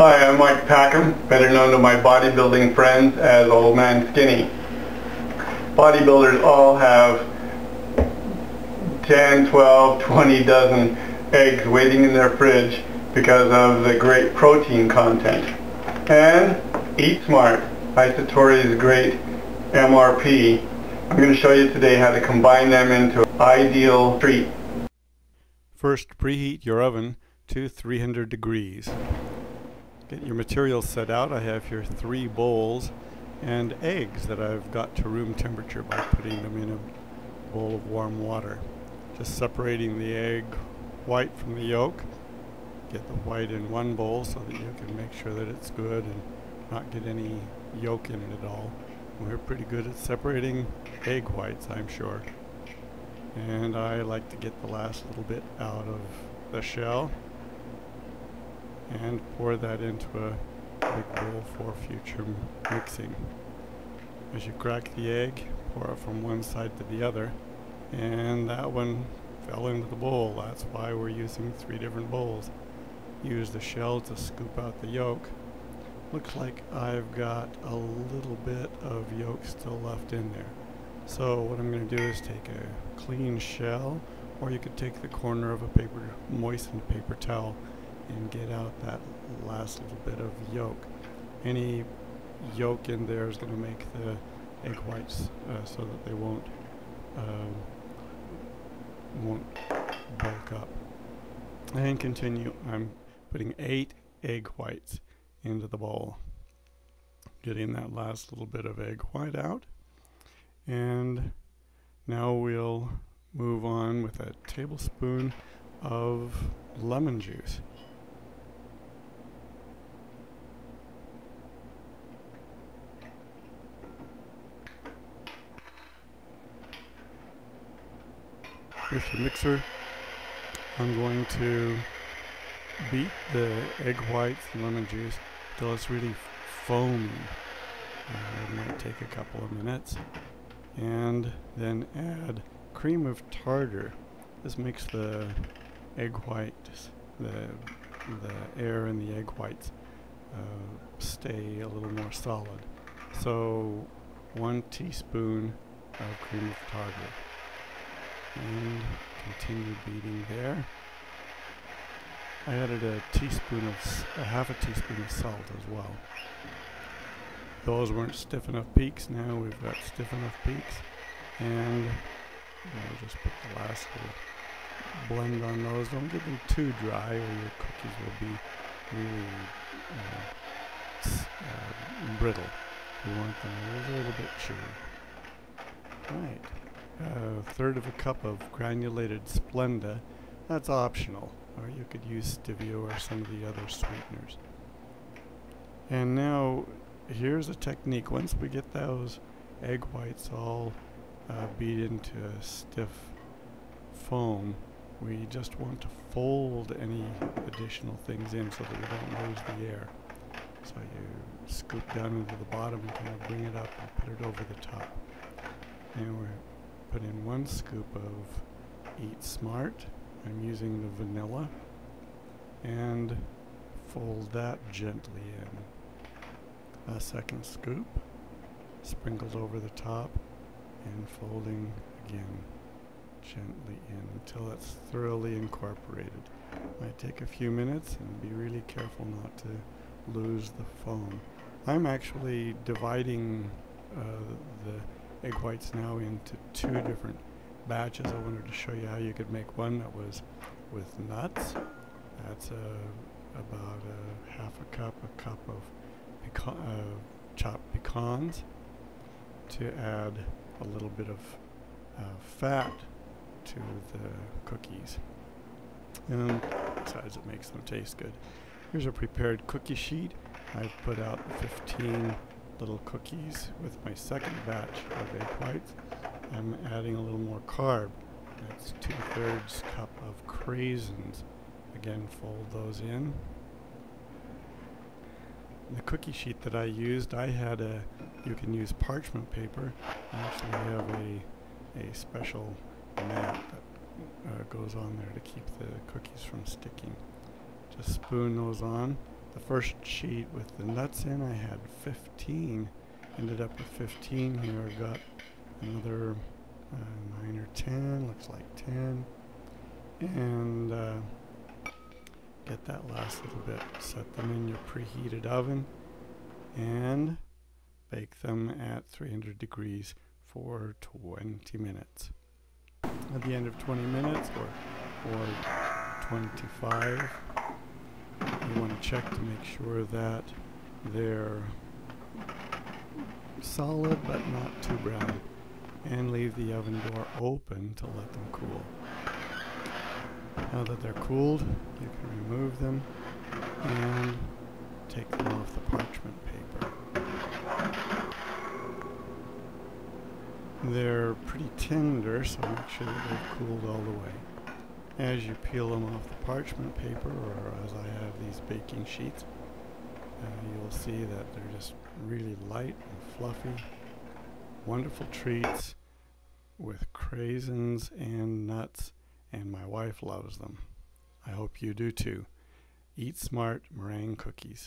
Hi, I'm Mike Packham, better known to my bodybuilding friends as Old Man Skinny. Bodybuilders all have 10, 12, 20 dozen eggs waiting in their fridge because of the great protein content. And EatSmart, Isatori's great MRP. I'm going to show you today how to combine them into an ideal treat. First, preheat your oven to 300 degrees. Get your materials set out. I have here 3 bowls and eggs that I've got to room temperature by putting them in a bowl of warm water. Just separating the egg white from the yolk. Get the white in one bowl so that you can make sure that it's good and not get any yolk in it at all. We're pretty good at separating egg whites, I'm sure. And I like to get the last little bit out of the shell and pour that into a big bowl for future mixing. As you crack the egg, pour it from one side to the other, and that one fell into the bowl. That's why we're using 3 different bowls. Use the shell to scoop out the yolk. Looks like I've got a little bit of yolk still left in there. So what I'm going to do is take a clean shell, or you could take the corner of a moistened paper towel and get out that last little bit of yolk. Any yolk in there is going to make the egg whites so that they won't bulk up. And continue. I'm putting 8 egg whites into the bowl. Getting that last little bit of egg white out. And now we'll move on with a tablespoon of lemon juice. With the mixer, I'm going to beat the egg whites and lemon juice until it's really foamy. It might take a couple of minutes. And then add cream of tartar. This makes the egg whites, the air in the egg whites stay a little more solid. So 1 teaspoon of cream of tartar. And continue beating there. I added a half a teaspoon of salt as well. Those weren't stiff enough peaks. Now we've got stiff enough peaks, and we'll just put the last little blend on those. Don't get them too dry, or your cookies will be really brittle. We want them a little bit chewy. Right. 1/3 of a cup of granulated Splenda. That's optional, or you could use stevia or some of the other sweeteners. And now here's a technique. Once we get those egg whites all beat into a stiff foam, we just want to fold any additional things in so that we don't lose the air. So you scoop down into the bottom and kind of bring it up and put it over the top. And we're put in 1 scoop of EatSmart. I'm using the vanilla, and fold that gently in. A 2nd scoop, sprinkled over the top, and folding again gently in until it's thoroughly incorporated. Might take a few minutes, and be really careful not to lose the foam. I'm actually dividing the egg whites now into 2 different batches. I wanted to show you how you could make one that was with nuts. That's about a cup of chopped pecans, to add a little bit of fat to the cookies. And besides, it makes them taste good. Here's a prepared cookie sheet. I've put out 15 little cookies with my 2nd batch of egg whites. I'm adding a little more carb. That's 2/3 cup of craisins. Again, fold those in. The cookie sheet that I used, you can use parchment paper. I actually have a special mat that goes on there to keep the cookies from sticking. Just spoon those on the first sheet with the nuts in, I had 15. Ended up with 15 here. I got another 9 or 10, looks like 10. And get that last little bit. Set them in your preheated oven and bake them at 300 degrees for 20 minutes. At the end of 20 minutes or 25, you want to check to make sure that they're solid but not too brown, and leave the oven door open to let them cool. Now that they're cooled, you can remove them and take them off the parchment paper. They're pretty tender, so make sure that they've cooled all the way. As you peel them off the parchment paper, or as I have these baking sheets, you'll see that they're just really light and fluffy. Wonderful treats with craisins and nuts, and my wife loves them. I hope you do too. Eat Smart Meringue cookies.